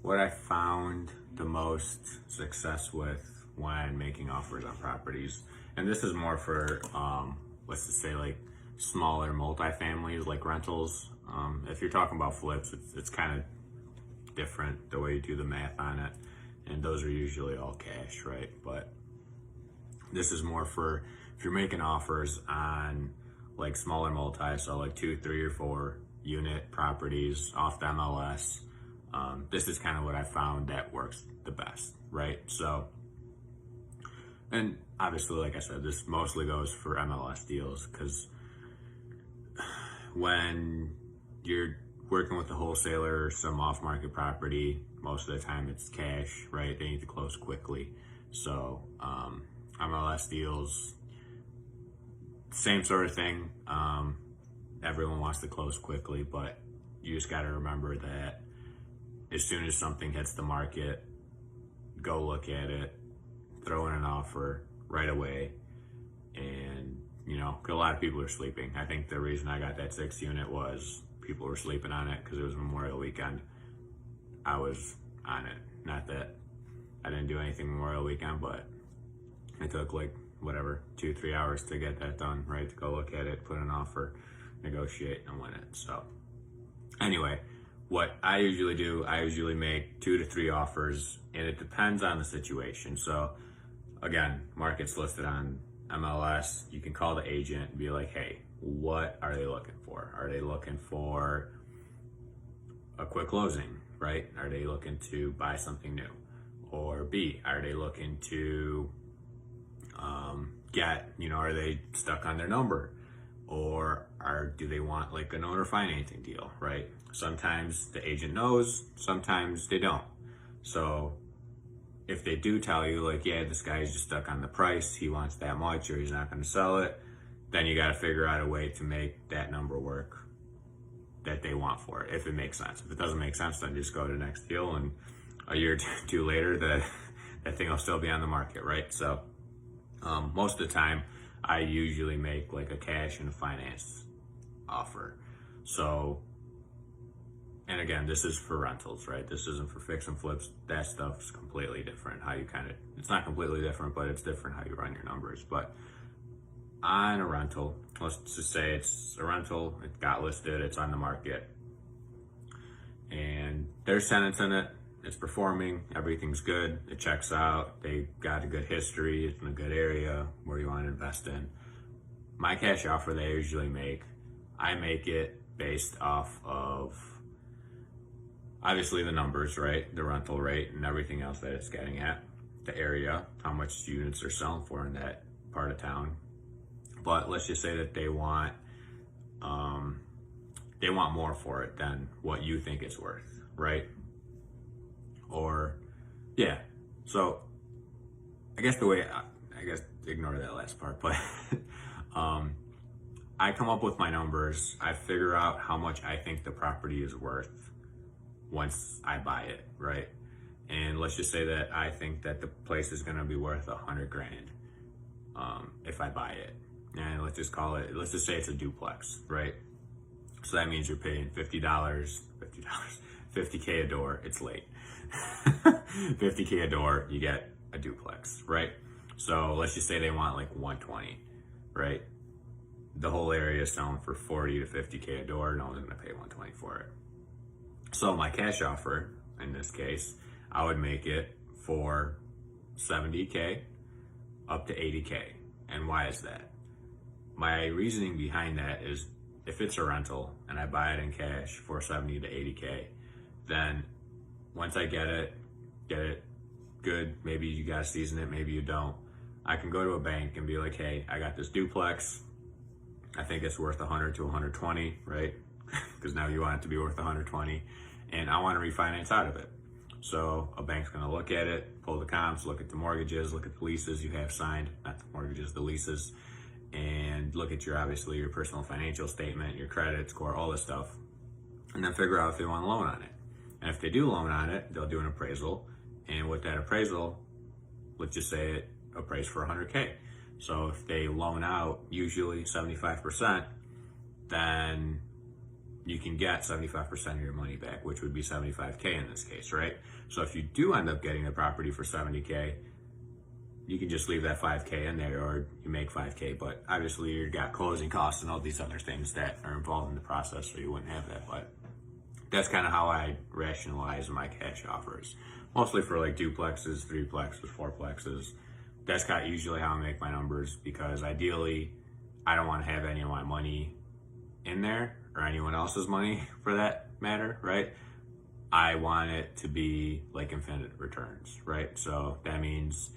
what I found the most success with when making offers on properties, and this is more for, let's just say like smaller multifamilies like rentals. If you're talking about flips, it's kind of different the way you do the math on it, and those are usually all cash, right? But this is more for if you're making offers on like smaller multi, so like 2, 3, or 4 unit properties off the MLS. This is kind of what I found that works the best, right? So, and obviously, like I said, this mostly goes for MLS deals because when you're working with a wholesaler or some off-market property, most of the time it's cash, right? They need to close quickly. So MLS deals, same sort of thing. Everyone wants to close quickly, but you just got to remember that as soon as something hits the market, go look at it, throw in an offer right away. And, you know, 'cause a lot of people are sleeping. I think the reason I got that 6 unit was people were sleeping on it because it was Memorial Weekend. I was on it. Not that I didn't do anything Memorial Weekend, but it took like whatever 2-3 hours to get that done, right? To go look at it, put an offer, negotiate, and win it. So anyway, what I usually do, I usually make 2 to 3 offers, and it depends on the situation. So again, market's listed on MLS. You can call the agent and be like, hey, what are they looking for? Are they looking for a quick closing, right? Are they looking to buy something new? Or B, are they looking to are they stuck on their number? Or do they want like an owner financing deal, right? Sometimes the agent knows, sometimes they don't. So if they do tell you like, yeah, this guy's just stuck on the price, he wants that much or he's not going to sell it, then you got to figure out a way to make that number work that they want for it, if it makes sense. If it doesn't make sense, then just go to the next deal, and a year or two later, that thing will still be on the market, right? So most of the time, I usually make like a cash and a finance offer. So, and again, this is for rentals, right? This isn't for fix and flips. That stuff's completely different. It's not completely different, but it's different how you run your numbers. But on a rental, let's just say it's a rental, it got listed, it's on the market, and there's tenants in it, it's performing, everything's good, it checks out, they got a good history, it's in a good area where you want to invest in. My cash offer that I usually make, I make it based off of obviously the numbers, right? The rental rate and everything else that it's getting at, the area, how much units are selling for in that part of town. But let's just say that they want more for it than what you think it's worth, right? Or, yeah. So I guess ignore that last part, but I come up with my numbers. I figure out how much I think the property is worth once I buy it, right? And let's just say that I think that the place is going to be worth $100,000 if I buy it. And let's just say it's a duplex, right? So that means you're paying $50, $50K a door. It's late. $50K a door, you get a duplex, right? So let's just say they want like 120, right? The whole area is selling for 40 to 50K a door. No one's gonna pay 120 for it. So my cash offer, in this case, I would make it for 70K up to 80K. And why is that? My reasoning behind that is if it's a rental and I buy it in cash for 70 to 80K, then once I get it good, maybe you gotta season it, maybe you don't, I can go to a bank and be like, hey, I got this duplex, I think it's worth 100 to 120, right? Because now you want it to be worth 120, and I want to refinance out of it. So a bank's gonna look at it, pull the comps, look at the mortgages, look at the leases you have signed, not the mortgages, the leases, and look at your personal financial statement, your credit score, all this stuff, and then figure out if they want a loan on it. And if they do loan on it, they'll do an appraisal, and with that appraisal, let's just say it appraised for 100K. So if they loan out usually 75%, then you can get 75% of your money back, which would be 75K in this case, right? So if you do end up getting the property for 70K, you can just leave that 5K in there, or you make 5K, but obviously you've got closing costs and all these other things that are involved in the process, so you wouldn't have that. But that's kind of how I rationalize my cash offers, mostly for like duplexes, threeplexes, fourplexes. That's kind of usually how I make my numbers, because ideally I don't want to have any of my money in there, or anyone else's money for that matter, right? I want it to be like infinite returns, right? So that means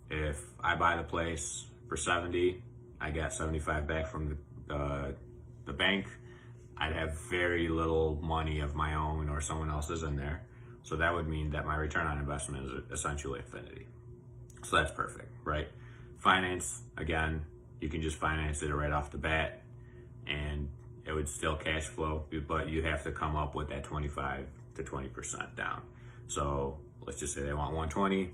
if I buy the place for 70, I get 75 back from the bank. I'd have very little money of my own or someone else's in there. So that would mean that my return on investment is essentially infinity. So that's perfect, right? Finance, again, you can just finance it right off the bat and it would still cash flow, but you have to come up with that 25 to 20% down. So let's just say they want 120.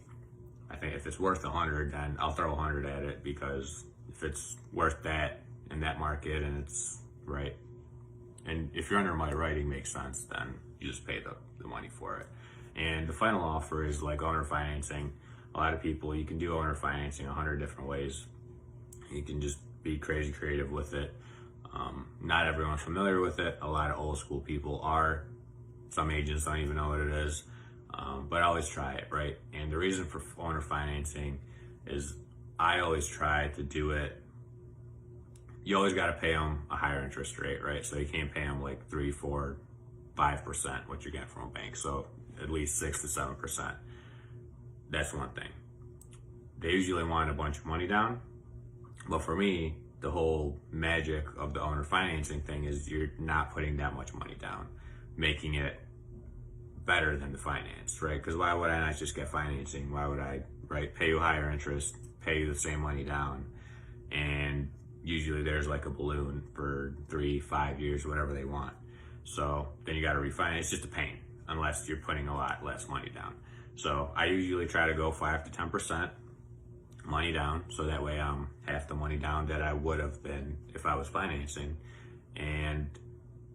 I think if it's worth 100, then I'll throw 100 at it, because if it's worth that in that market and it's right, and if your underwriting makes sense, then you just pay the money for it. And the final offer is like owner financing. A lot of people, you can do owner financing 100 different ways. You can just be crazy creative with it. Not everyone's familiar with it. A lot of old school people are. Some agents don't even know what it is. But I always try it, right? And the reason for owner financing is I always try to do it. You always got to pay them a higher interest rate, right? So you can't pay them like 3, 4, 5%, what you're getting from a bank. So at least 6 to 7%. That's one thing. They usually want a bunch of money down. But for me, the whole magic of the owner financing thing is you're not putting that much money down, making it better than the finance, right? Because why would I not just get financing? Why would I, right, pay you higher interest, pay you the same money down, and usually there's like a balloon for 3, 5 years, whatever they want. So then you got to refinance. It's just a pain unless you're putting a lot less money down. So I usually try to go 5 to 10% money down, so that way I'm half the money down that I would have been if I was financing, and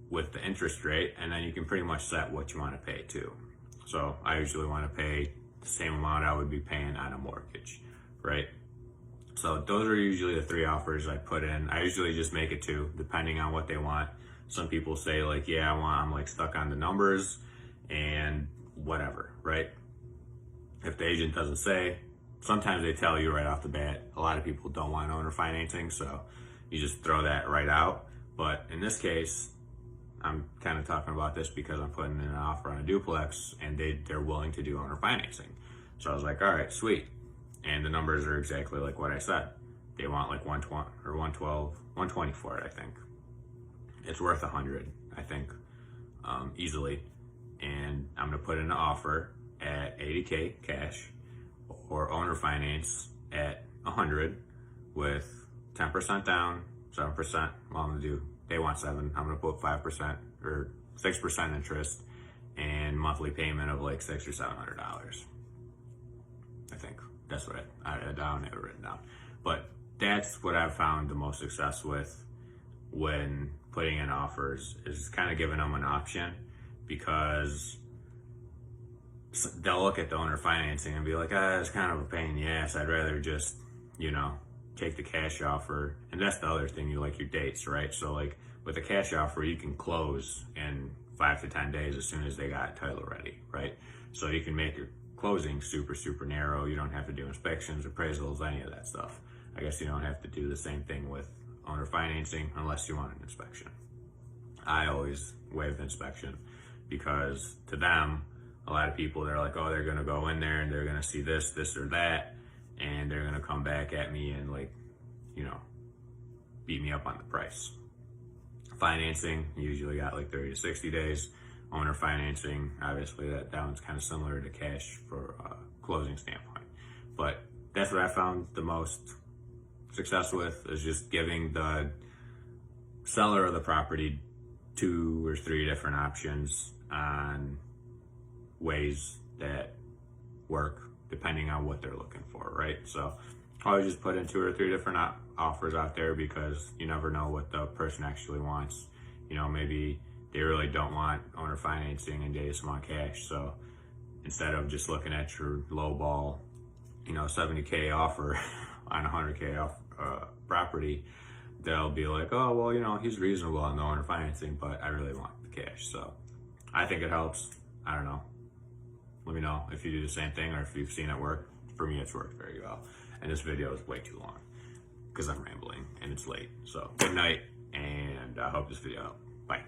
with the interest rate, and then you can pretty much set what you want to pay too. So I usually want to pay the same amount I would be paying on a mortgage, right? So those are usually the 3 offers I put in. I usually just make it 2, depending on what they want. Some people say like, yeah, I'm like stuck on the numbers and whatever, right? If the agent doesn't say, sometimes they tell you right off the bat. A lot of people don't want owner financing, so you just throw that right out. But in this case, I'm kind of talking about this because I'm putting in an offer on a duplex and they're willing to do owner financing. So I was like, all right, sweet. And the numbers are exactly like what I said. They want like 120 or 112, 120 for it, I think. It's worth 100, I think, easily. And I'm gonna put in an offer at 80K cash, or owner finance at 100 with 10% down, 7%. Well, I'm gonna do, they want 7. I'm gonna put 5% or 6% interest and monthly payment of like $600 or $700. I think that's what I don't have it written down. But that's what I've found the most success with when putting in offers, is kind of giving them an option, because they'll look at the owner financing and be like, it's kind of a pain in the ass. I'd rather just, take the cash offer. And that's the other thing, you like your dates, right? So like with a cash offer, you can close in 5 to 10 days as soon as they got title ready, right? So you can make your closing super, super narrow. You don't have to do inspections, appraisals, any of that stuff. I guess you don't have to do the same thing with owner financing unless you want an inspection. I always waive the inspection, because to them, a lot of people, they're like, they're gonna go in there and they're gonna see this or that, and they're gonna come back at me and like, beat me up on the price. Financing, you usually got like 30 to 60 days. Owner financing, obviously that one's kind of similar to cash for a closing standpoint. But that's what I found the most success with, is just giving the seller of the property 2 or 3 different options on ways that work depending on what they're looking for, right? So I always just put in 2 or 3 different offers out there, because you never know what the person actually wants. Maybe they really don't want owner financing and they just want cash. So instead of just looking at your low ball, 70K offer on 100K off property, they'll be like, oh, well, he's reasonable on the owner financing, but I really want the cash. So I think it helps. I don't know. Let me know if you do the same thing or if you've seen it work. For me, it's worked very well. And this video is way too long because I'm rambling and it's late. So good night, and I hope this video helped. Bye.